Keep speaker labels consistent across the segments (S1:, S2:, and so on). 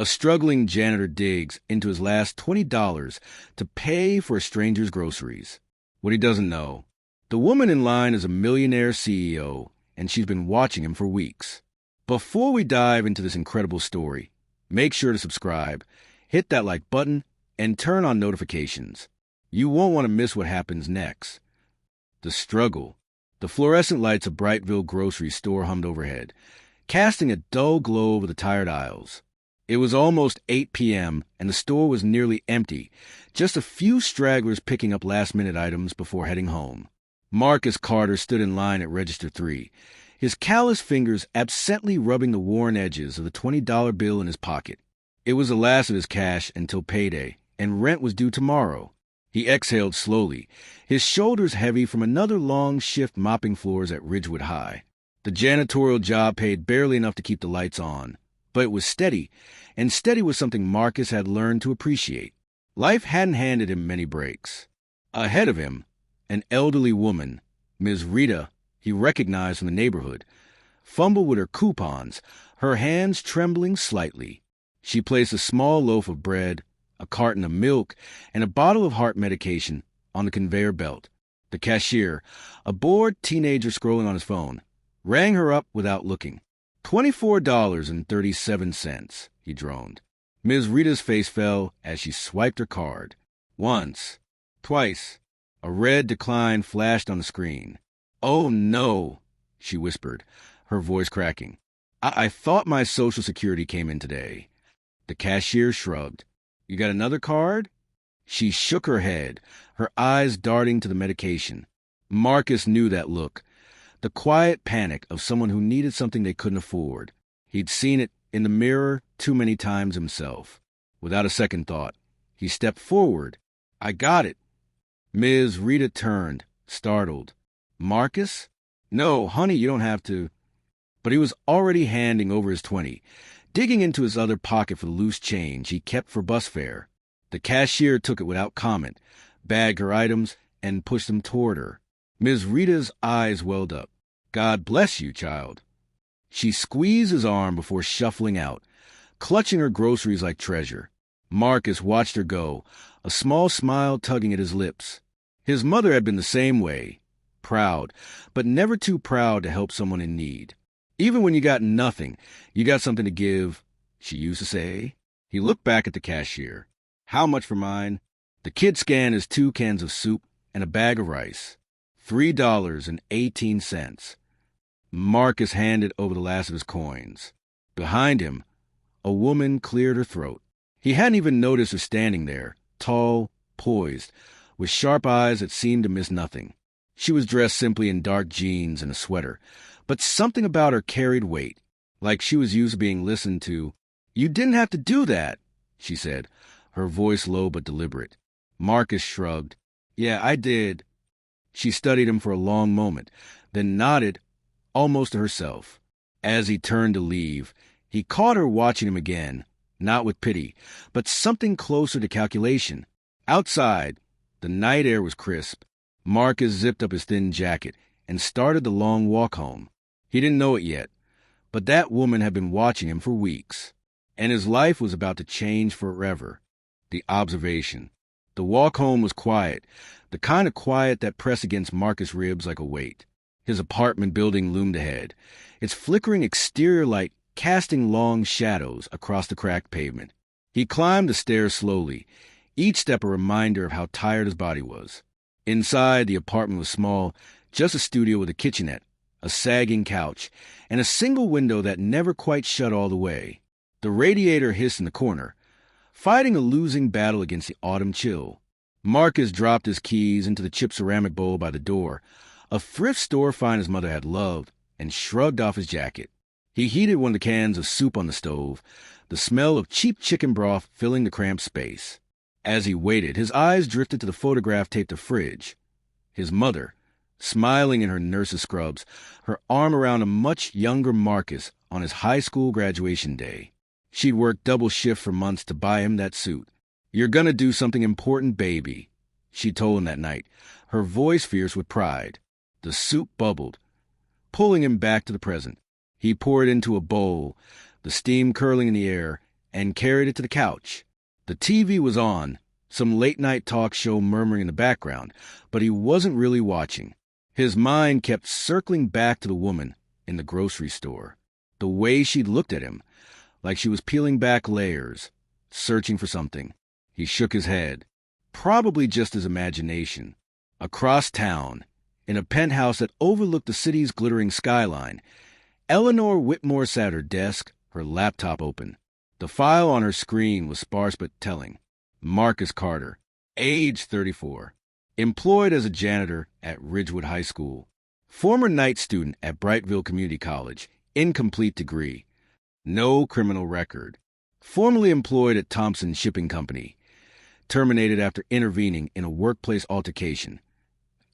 S1: A struggling janitor digs into his last $20 to pay for a stranger's groceries. What he doesn't know, the woman in line is a millionaire CEO, and she's been watching him for weeks. Before we dive into this incredible story, make sure to subscribe, hit that like button, and turn on notifications. You won't want to miss what happens next. The struggle. The fluorescent lights of Brightville grocery store hummed overhead, casting a dull glow over the tired aisles. It was almost 8 p.m., and the store was nearly empty, just a few stragglers picking up last-minute items before heading home. Marcus Carter stood in line at Register 3, his callous fingers absently rubbing the worn edges of the $20 bill in his pocket. It was the last of his cash until payday, and rent was due tomorrow. He exhaled slowly, his shoulders heavy from another long shift mopping floors at Ridgewood High. The janitorial job paid barely enough to keep the lights on, but it was steady, and steady was something Marcus had learned to appreciate. Life hadn't handed him many breaks. Ahead of him, an elderly woman, Ms. Rita, he recognized from the neighborhood, fumbled with her coupons, her hands trembling slightly. She placed a small loaf of bread, a carton of milk, and a bottle of heart medication on the conveyor belt. The cashier, a bored teenager scrolling on his phone, rang her up without looking. $24.37, he droned. Ms. Rita's face fell as she swiped her card. Once, twice, a red decline flashed on the screen. "Oh, no," she whispered, her voice cracking. I thought my Social Security came in today." The cashier shrugged. "You got another card?" She shook her head, her eyes darting to the medication. Marcus knew that look, the quiet panic of someone who needed something they couldn't afford. He'd seen it in the mirror too many times himself. Without a second thought, he stepped forward. "I got it." Ms. Rita turned, startled. "Marcus?" "No, honey, you don't have to." But he was already handing over his 20, digging into his other pocket for the loose change he kept for bus fare. The cashier took it without comment, bagged her items, and pushed them toward her. Ms. Rita's eyes welled up. "God bless you, child." She squeezed his arm before shuffling out, clutching her groceries like treasure. Marcus watched her go, a small smile tugging at his lips. His mother had been the same way, proud, but never too proud to help someone in need. "Even when you got nothing, you got something to give," she used to say. He looked back at the cashier. "How much for mine?" The kid scanned his 2 cans of soup and a bag of rice. $3.18. Marcus handed over the last of his coins. Behind him, a woman cleared her throat. He hadn't even noticed her standing there, tall, poised, with sharp eyes that seemed to miss nothing. She was dressed simply in dark jeans and a sweater, but something about her carried weight, like she was used to being listened to. "You didn't have to do that," she said, her voice low but deliberate. Marcus shrugged. "Yeah, I did." She studied him for a long moment, then nodded, almost to herself. As he turned to leave, he caught her watching him again, not with pity, but something closer to calculation. Outside, the night air was crisp. Marcus zipped up his thin jacket and started the long walk home. He didn't know it yet, but that woman had been watching him for weeks, and his life was about to change forever. The observation. The walk home was quiet, the kind of quiet that pressed against Marcus' ribs like a weight. His apartment building loomed ahead, its flickering exterior light casting long shadows across the cracked pavement. He climbed the stairs slowly, each step a reminder of how tired his body was. Inside, the apartment was small, just a studio with a kitchenette, a sagging couch, and a single window that never quite shut all the way. The radiator hissed in the corner, fighting a losing battle against the autumn chill. Marcus dropped his keys into the chipped ceramic bowl by the door, a thrift store find his mother had loved, and shrugged off his jacket. He heated one of the cans of soup on the stove, the smell of cheap chicken broth filling the cramped space. As he waited, his eyes drifted to the photograph taped to the fridge. His mother, smiling in her nurse's scrubs, her arm around a much younger Marcus on his high school graduation day. She'd worked double shift for months to buy him that suit. "You're gonna do something important, baby," she told him that night, her voice fierce with pride. The soup bubbled, pulling him back to the present. He poured it into a bowl, the steam curling in the air, and carried it to the couch. The TV was on, some late-night talk show murmuring in the background, but he wasn't really watching. His mind kept circling back to the woman in the grocery store. The way she'd looked at him, like she was peeling back layers, searching for something. He shook his head. Probably just his imagination. Across town, in a penthouse that overlooked the city's glittering skyline, Eleanor Whitmore sat at her desk, her laptop open. The file on her screen was sparse but telling. Marcus Carter, age 34, employed as a janitor at Ridgewood High School, former night student at Brightville Community College, incomplete degree, no criminal record, formerly employed at Thompson Shipping Company, terminated after intervening in a workplace altercation.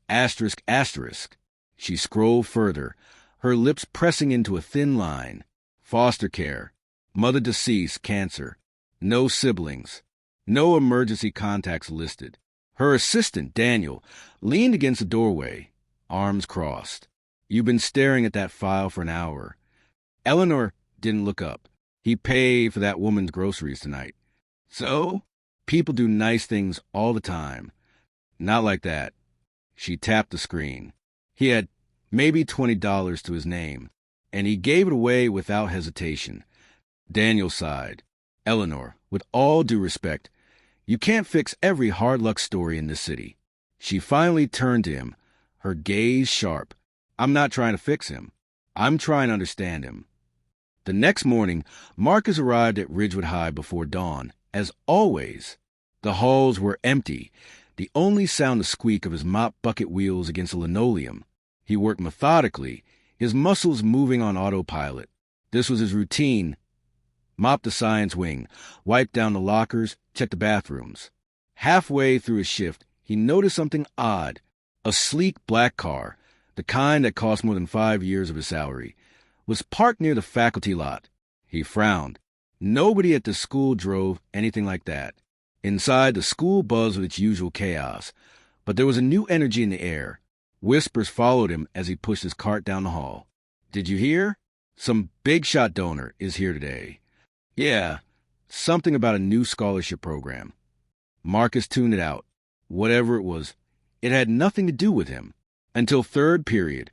S1: Asterisk, asterisk. She scrolled further, her lips pressing into a thin line. Foster care, mother deceased, cancer, no siblings, no emergency contacts listed. Her assistant, Daniel, leaned against the doorway, arms crossed. You've been staring at that file for an hour. Eleanor didn't look up. He paid for that woman's groceries tonight. So? People do nice things all the time. Not like that. She tapped the screen. He had maybe $20 to his name, and he gave it away without hesitation. Daniel sighed. Eleanor, with all due respect, you can't fix every hard luck story in this city. She finally turned to him, her gaze sharp. I'm not trying to fix him. I'm trying to understand him. The next morning, Marcus arrived at Ridgewood High before dawn. As always, the halls were empty, the only sound the squeak of his mop bucket wheels against the linoleum. He worked methodically, his muscles moving on autopilot. This was his routine. Mop the science wing, wipe down the lockers, check the bathrooms. Halfway through his shift, he noticed something odd. A sleek black car, the kind that cost more than 5 years of his salary, was parked near the faculty lot. He frowned. Nobody at the school drove anything like that. Inside, the school buzzed with its usual chaos, but there was a new energy in the air. Whispers followed him as he pushed his cart down the hall. Did you hear? Some big shot donor is here today. Yeah, something about a new scholarship program. Marcus tuned it out. Whatever it was, it had nothing to do with him. Until third period,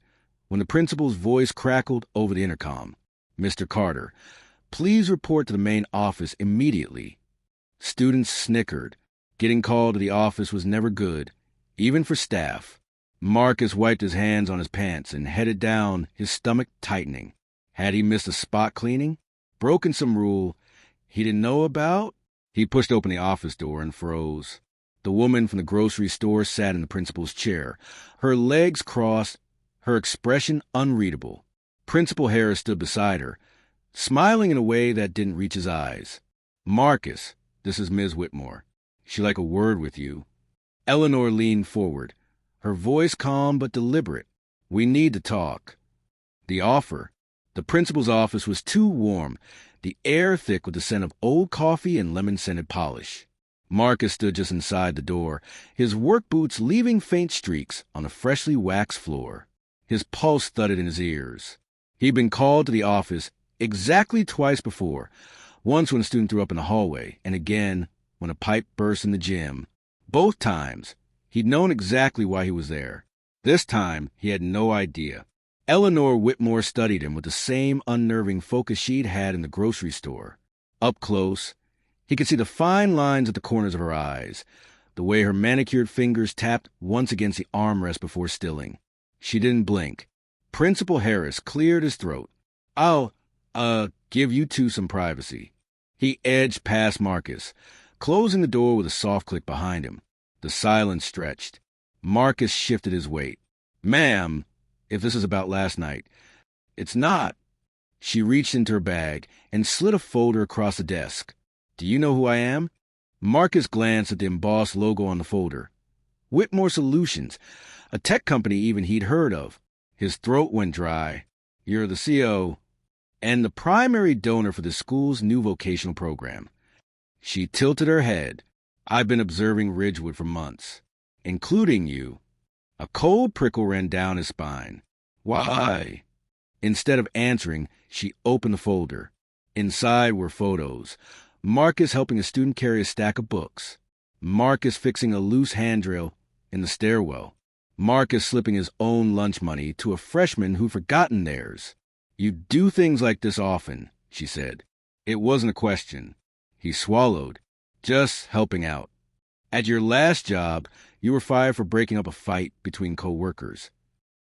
S1: when the principal's voice crackled over the intercom. Mr. Carter, please report to the main office immediately. Students snickered. Getting called to the office was never good, even for staff. Marcus wiped his hands on his pants and headed down, his stomach tightening. Had he missed a spot cleaning? Broken some rule he didn't know about? He pushed open the office door and froze. The woman from the grocery store sat in the principal's chair, her legs crossed, her expression unreadable. Principal Harris stood beside her, smiling in a way that didn't reach his eyes. Marcus, this is Ms. Whitmore. She'd like a word with you. Eleanor leaned forward, her voice calm but deliberate. We need to talk. The principal's office was too warm, the air thick with the scent of old coffee and lemon-scented polish. Marcus stood just inside the door, his work boots leaving faint streaks on the freshly waxed floor. His pulse thudded in his ears. He'd been called to the office exactly twice before, once when a student threw up in the hallway, and again when a pipe burst in the gym. Both times, he'd known exactly why he was there. This time, he had no idea. Eleanor Whitmore studied him with the same unnerving focus she'd had in the grocery store. Up close, he could see the fine lines at the corners of her eyes, the way her manicured fingers tapped once against the armrest before stilling. She didn't blink. Principal Harris cleared his throat. I'll, give you two some privacy. He edged past Marcus, closing the door with a soft click behind him. The silence stretched. Marcus shifted his weight. Ma'am, if this is about last night. It's not. She reached into her bag and slid a folder across the desk. Do you know who I am? Marcus glanced at the embossed logo on the folder. Whitmore Solutions, a tech company even he'd heard of. His throat went dry. You're the CO and the primary donor for the school's new vocational program. She tilted her head. I've been observing Ridgewood for months, including you. A cold prickle ran down his spine. Why? Instead of answering, she opened the folder. Inside were photos. Marcus helping a student carry a stack of books. Marcus fixing a loose handrail in the stairwell. Marcus slipping his own lunch money to a freshman who'd forgotten theirs. "You do things like this often," she said. It wasn't a question. He swallowed. "Just helping out. At your last job, you were fired for breaking up a fight between co-workers.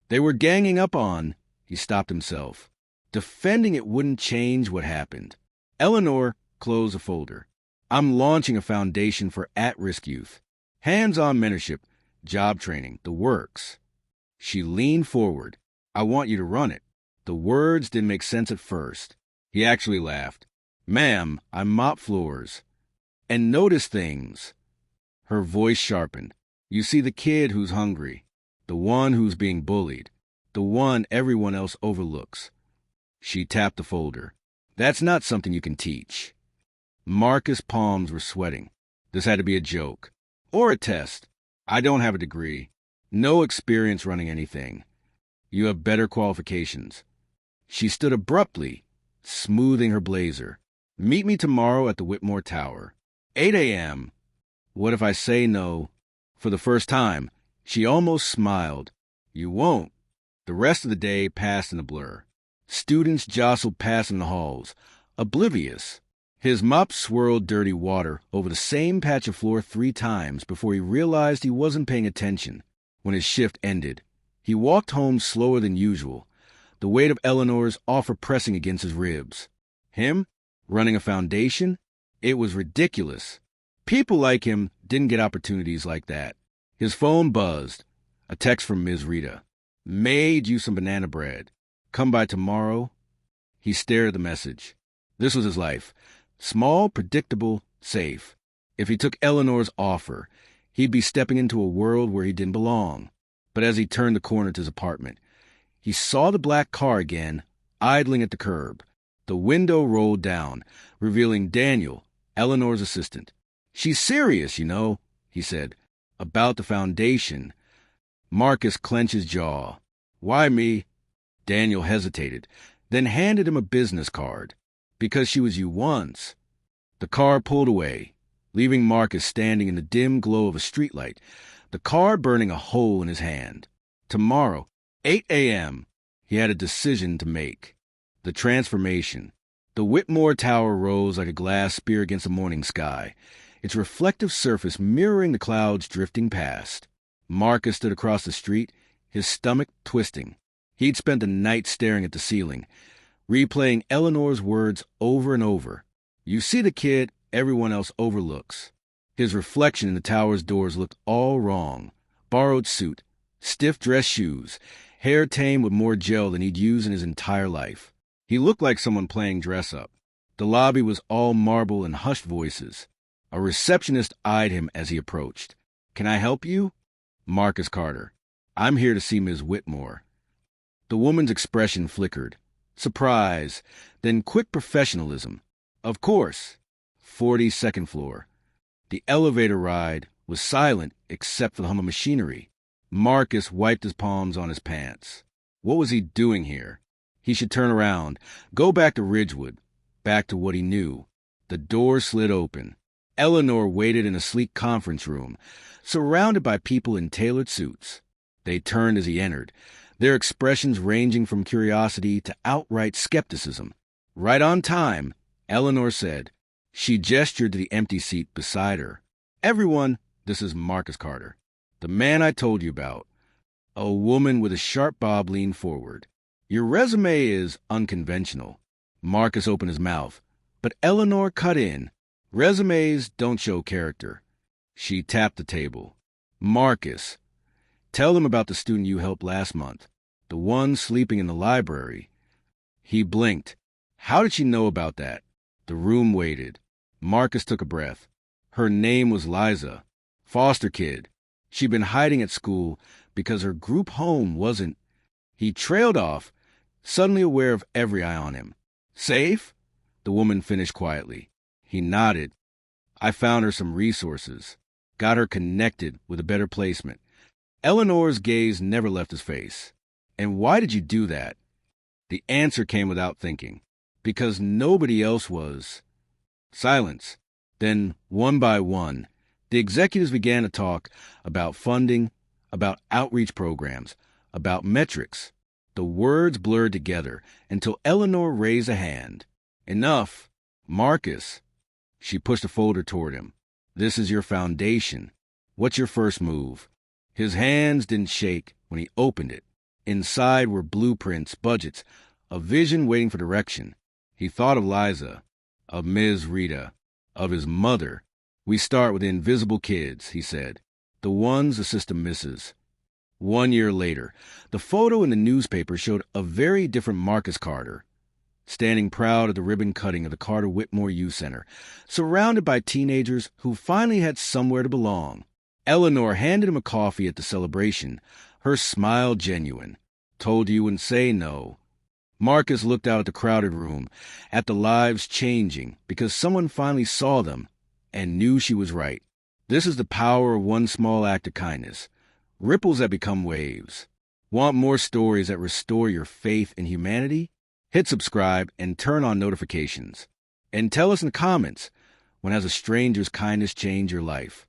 S1: They were ganging up on—" He stopped himself. Defending it wouldn't change what happened. Eleanor closed a folder. "I'm launching a foundation for at-risk youth. Hands-on mentorship, job training, the works." She leaned forward. "I want you to run it." The words didn't make sense at first. He actually laughed. "Ma'am, I mop floors and notice things." Her voice sharpened. "You see the kid who's hungry, the one who's being bullied, the one everyone else overlooks." She tapped the folder. "That's not something you can teach." Marcus' palms were sweating. This had to be a joke. Or a test. "I don't have a degree. No experience running anything. You have better qualifications." She stood abruptly, smoothing her blazer. "Meet me tomorrow at the Whitmore Tower. 8 a.m. What if I say no?" For the first time, she almost smiled. "You won't." The rest of the day passed in a blur. Students jostled past in the halls, oblivious. His mop swirled dirty water over the same patch of floor 3 times before he realized he wasn't paying attention. When his shift ended, he walked home slower than usual, the weight of Eleanor's offer pressing against his ribs. Him? Running a foundation? It was ridiculous. People like him didn't get opportunities like that. His phone buzzed. A text from Ms. Rita. "Made you some banana bread. Come by tomorrow." He stared at the message. This was his life. Small, predictable, safe. If he took Eleanor's offer, he'd be stepping into a world where he didn't belong. But as he turned the corner to his apartment, he saw the black car again, idling at the curb. The window rolled down, revealing Daniel, Eleanor's assistant. "She's serious, you know," he said. "About the foundation." Marcus clenched his jaw. "Why me?" Daniel hesitated, then handed him a business card. "Because she was you once." The car pulled away, leaving Marcus standing in the dim glow of a streetlight, the card burning a hole in his hand. Tomorrow, 8 a.m., he had a decision to make. The transformation. The Whitmore Tower rose like a glass spear against the morning sky, its reflective surface mirroring the clouds drifting past. Marcus stood across the street, his stomach twisting. He'd spent the night staring at the ceiling, replaying Eleanor's words over and over. "You see the kid everyone else overlooks." His reflection in the tower's doors looked all wrong. Borrowed suit, stiff dress shoes, hair tamed with more gel than he'd used in his entire life. He looked like someone playing dress-up. The lobby was all marble and hushed voices. A receptionist eyed him as he approached. "Can I help you?" "Marcus Carter. I'm here to see Ms. Whitmore." The woman's expression flickered. Surprise, then quick professionalism. "Of course." 42nd floor. The elevator ride was silent except for the hum of machinery. Marcus wiped his palms on his pants. What was he doing here? He should turn around, go back to Ridgewood, back to what he knew. The door slid open. Eleanor waited in a sleek conference room, surrounded by people in tailored suits. They turned as he entered, their expressions ranging from curiosity to outright skepticism. "Right on time," Eleanor said. She gestured to the empty seat beside her. "Everyone, this is Marcus Carter, the man I told you about." A woman with a sharp bob leaned forward. "Your resume is unconventional." Marcus opened his mouth, but Eleanor cut in. "Resumes don't show character." She tapped the table. "Marcus, tell them about the student you helped last month, the one sleeping in the library." He blinked. How did she know about that? The room waited. Marcus took a breath. Her name was Liza. Foster kid. She'd been hiding at school because her group home wasn't. He trailed off, suddenly aware of every eye on him. "Safe?" The woman finished quietly. He nodded. "I found her some resources. Got her connected with a better placement." Eleanor's gaze never left his face. "And why did you do that?" The answer came without thinking. "Because nobody else was." Silence. Then, one by one, the executives began to talk about funding, about outreach programs, about metrics. The words blurred together until Eleanor raised a hand. Enough. Marcus. She pushed a folder toward him. This is your foundation. What's your first move? His hands didn't shake when he opened it. Inside were blueprints, budgets, a vision waiting for direction. He thought of Liza, of Ms. Rita, of his mother. We start with the invisible kids, he said, the ones the system misses. 1 year later, the photo in the newspaper showed a very different Marcus Carter, standing proud at the ribbon cutting of the Carter Whitmore Youth Center, surrounded by teenagers who finally had somewhere to belong. Eleanor handed him a coffee at the celebration, her smile genuine. Told you wouldn't say no. Marcus looked out at the crowded room, at the lives changing because someone finally saw them and knew she was right. This is the power of one small act of kindness. Ripples that become waves. Want more stories that restore your faith in humanity? Hit subscribe and turn on notifications. And tell us in the comments, when has a stranger's kindness changed your life?